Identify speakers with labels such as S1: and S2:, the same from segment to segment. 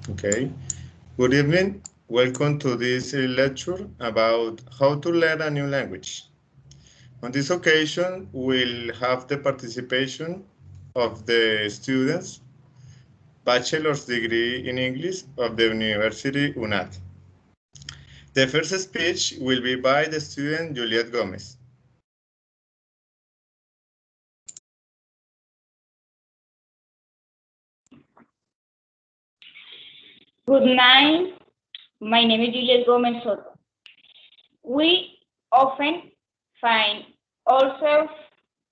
S1: Okay. Good evening. Welcome to this lecture about how to learn a new language. On this occasion, we'll have the participation of the students, bachelor's degree in English of the University UNAT. The first speech will be by the student Juliet Gomez.
S2: Good night. My name is Juliet Gomez Soto. We often find ourselves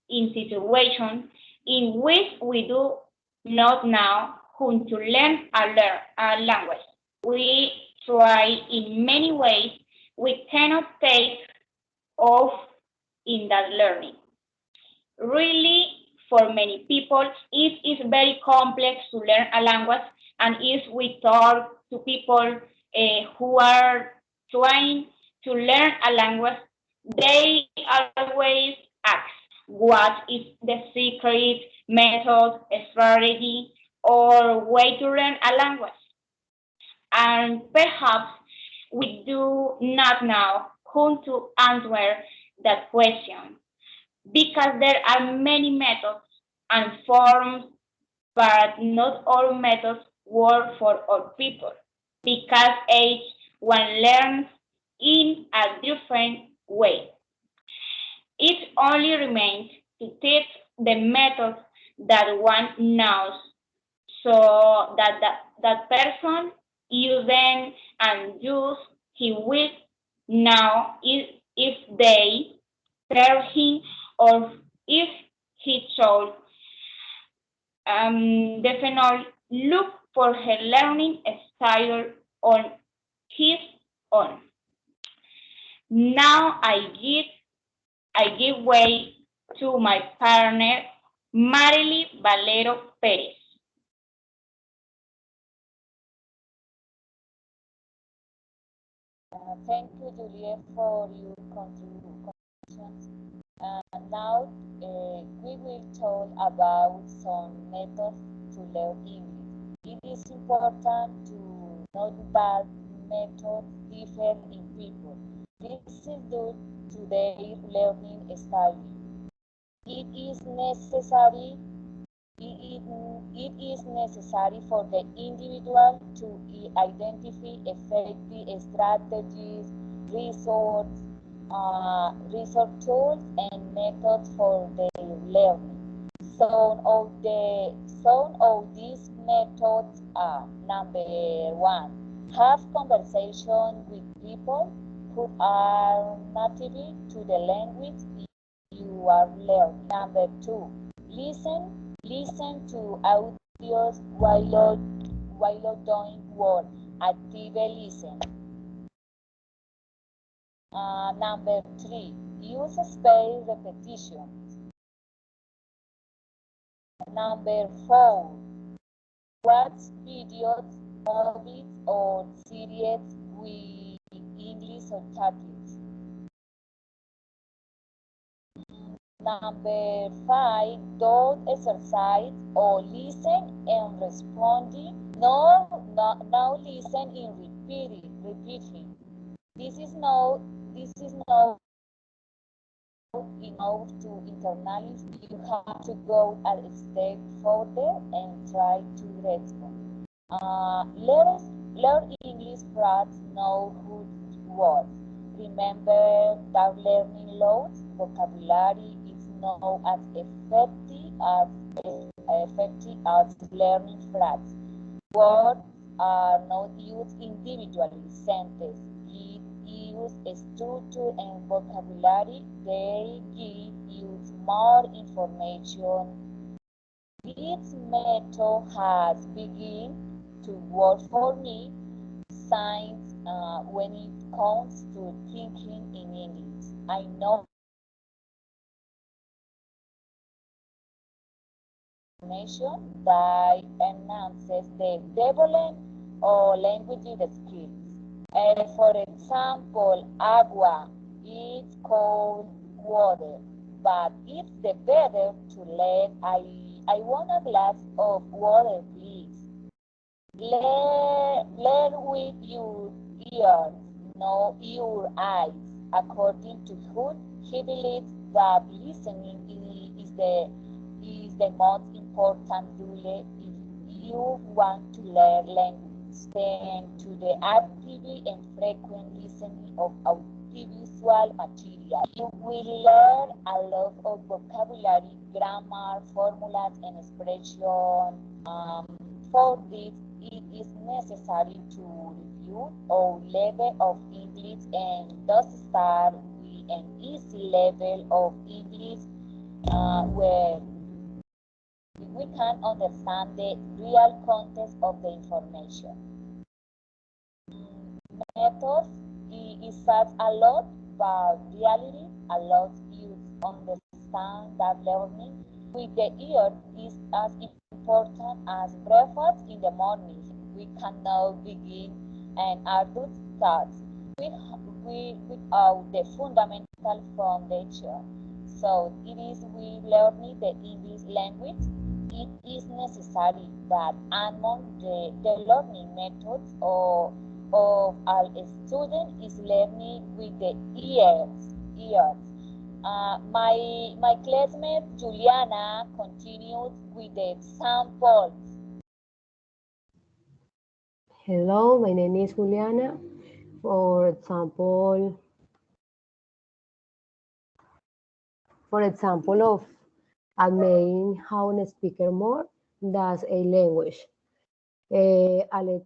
S2: in situations in which we do not know how to learn a language. We try in many ways. We cannot take off in that learning. Really, for many people, it is very complex to learn a language, and if we talk to people who are trying to learn a language, they always ask, what is the secret, method, strategy, or way to learn a language? And perhaps we do not know how to answer that question because there are many methods and forms, but not all methods work for all people because each one learns in a different way. It only remains to teach the methods that one knows so that person use them and use he will know if they tell him or if he should definitely look for her learning style on his own. Now I give way to my partner Marily Valero Perez.
S3: Thank you, Juliet, for your contributions. Now we will talk about some methods to learn English. It is important to note that methods differ in people. This is due to their learning style. It is necessary it is necessary for the individual to identify effective strategies, resource, research tools, and methods for their learning. Some of these methods are: number one, have conversation with people who are native to the language you are learning. Number two, listen to audios while doing work. Active listen. Number three, use space repetition. Number four, watch videos, movies, or series with English subtitles. Number five, don't exercise or listen and responding. No listen in repeating. This is no enough to internalize. You have to go a step further and try to respond. Learn English fast, know good words. Remember that learning loads vocabulary is not as effective as learning phrases. Words are not used individually. Sentences use structure and vocabulary. They give you more information. This method has begun to work for me since when it comes to thinking in English. I know information that enhances the development of language skills. For example, agua is called water, but it's the better to let I want a glass of water, please. Learn with your ears, not your eyes. According to Hood, he believes that listening is the most important rule if you want to learn language. Thanks to the active and frequent listening of audiovisual material, you will learn a lot of vocabulary, grammar, formulas, and expression. For this, it is necessary to review our level of English and thus start with an easy level of English where we can understand the real context of the information. Methods is such a lot, but reality allows you to understand that learning with the ear is as important as breakfast in the morning. We can now begin an adult task without the fundamental foundation. So it is with learning the English language. It is necessary that among the learning methods of a student is learning with the ears. My classmate Juliana continued with the examples.
S4: Hello, my name is Juliana. For example of admitting how a speaker more does a language. Alex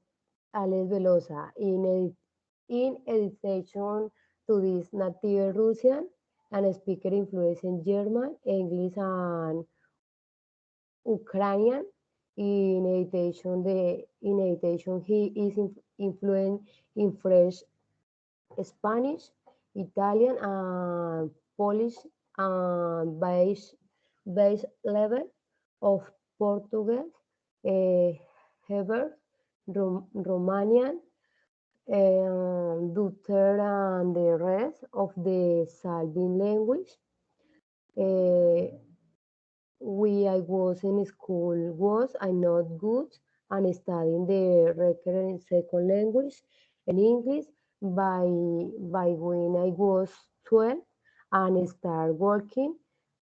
S4: Velosa, in addition to this native Russian and speaker influence in German, English, and Ukrainian. In addition, he is influent in French, Spanish, Italian, and Polish, and base level of Portuguese, Hebrew, Romanian, Dutch, and the rest of the Slavic language. I was in school was I not good and studying the recurrent second language and English by when I was 12 and start working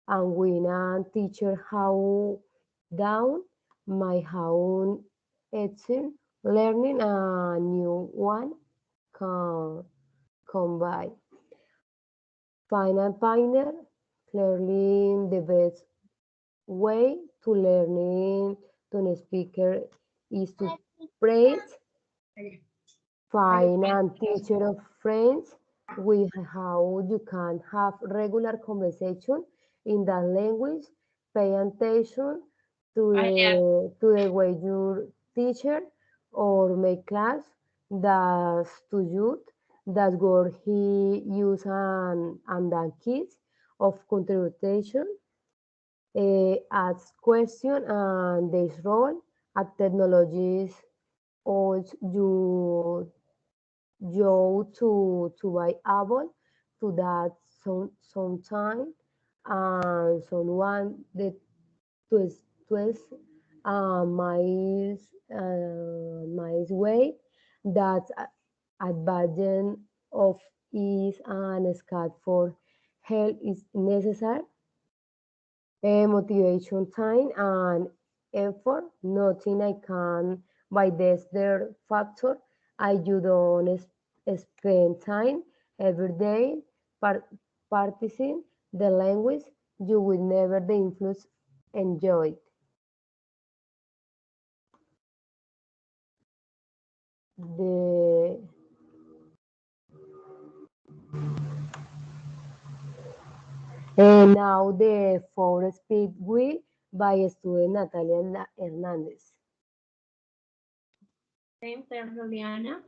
S4: and when a teacher how down my own excel learning a new one come by. Final Pioneer clearly the best way to learning to speaker is to praise, find and teacher of friends with how you can have regular conversation in that language, pay attention to the way your teacher or make class does to youth that word he use and the kids of contribution ask question and this role at technologies or you to be able to that some time and someone that twist my way that advantage of is and scat for help is necessary motivation, time, and effort. Nothing I can by this their factor. You don't spend time every day practicing the language. You will never the influence enjoy it. The And now the four speed wheel by student Natalia Hernandez.
S5: Thanks, Juliana.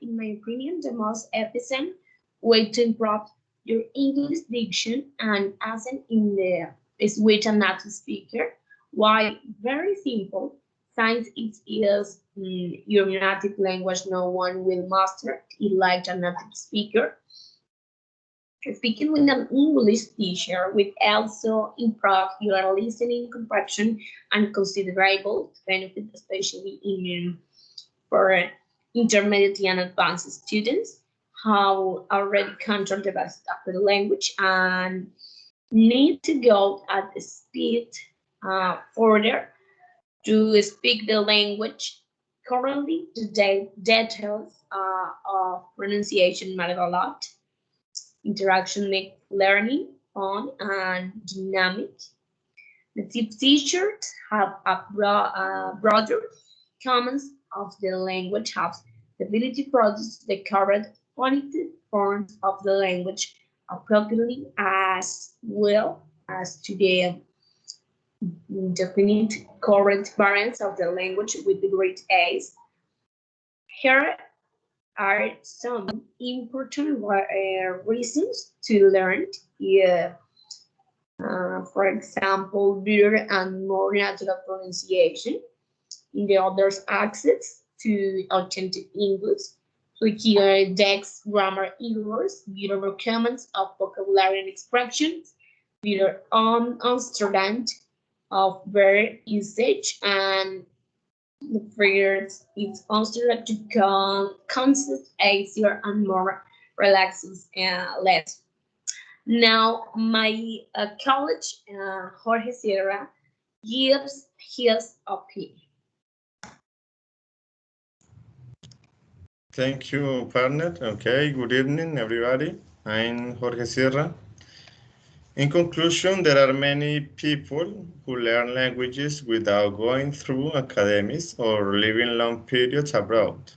S5: In my opinion, the most efficient way to improve your English diction and accent in the is with a native speaker. Why? Very simple. Since it is your native language, no one will master it like a native speaker. Speaking with an English teacher will also improve your listening comprehension and considerable benefit, especially in for intermediate and advanced students who already control the best of the language and need to go at the speed further to speak the language. Currently, the details of pronunciation matter a lot. Interaction make learning fun and dynamic. The teachers have a broader comments of the language, have the ability to produce the correct phonetic forms of the language appropriately as well as to the definite correct variants of the language with the great A's. Here are some important reasons to learn. Yeah. For example, better and more natural pronunciation. In the others, access to authentic English, quicker text grammar errors, better comments of vocabulary and expressions, better understanding of verb usage, and the first is also to concept easier and more relaxing less. Now, my college, Jorge Sierra, gives his opinion.
S1: Thank you, partner. Okay, good evening, everybody. I'm Jorge Sierra. In conclusion, there are many people who learn languages without going through academies or living long periods abroad,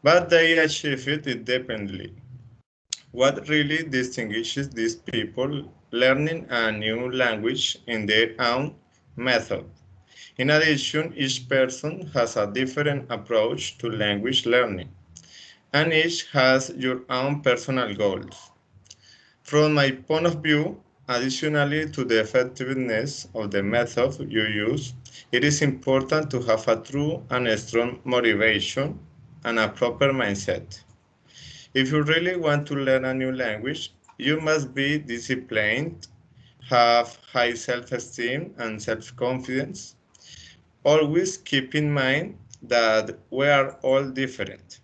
S1: but they achieve it independently. What really distinguishes these people learning a new language in their own method. In addition, each person has a different approach to language learning, and each has your own personal goals. From my point of view, additionally to the effectiveness of the method you use, it is important to have a true and strong motivation and a proper mindset. If you really want to learn a new language, you must be disciplined, have high self-esteem and self-confidence. Always keep in mind that we are all different.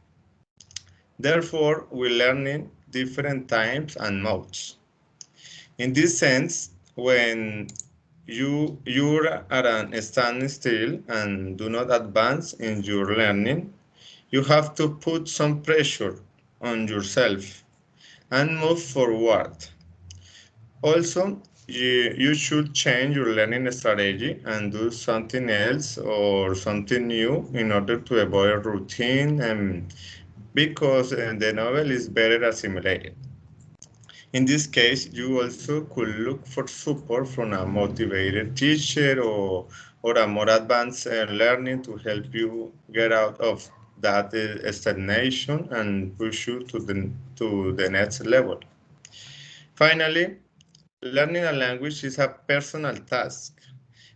S1: Therefore, we learn in different times and modes. In this sense, when you're at a standstill and do not advance in your learning, you have to put some pressure on yourself and move forward. Also, you should change your learning strategy and do something else or something new in order to avoid routine and because the novel is better assimilated. In this case, you also could look for support from a motivated teacher or a more advanced learning to help you get out of that stagnation and push you to the next level. Finally, learning a language is a personal task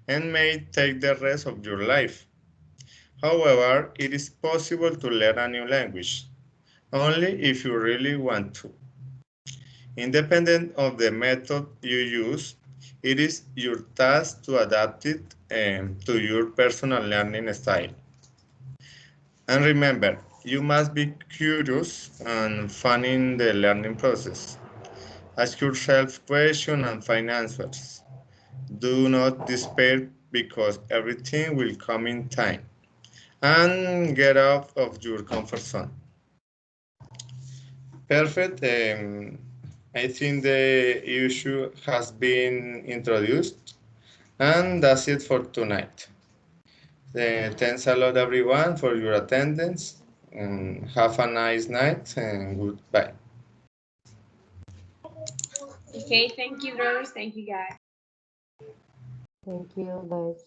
S1: and may take the rest of your life. However, it is possible to learn a new language, only if you really want to. Independent of the method you use, it is your task to adapt it to your personal learning style. And remember, you must be curious and fun in the learning process. Ask yourself questions and find answers. Do not despair because everything will come in time. And get out of your comfort zone. Perfect. I think the issue has been introduced, and that's it for tonight. Thanks a lot, everyone, for your attendance, and have a nice night, and goodbye.
S5: Okay, thank you, brothers. Thank you, guys.
S4: Thank you, guys.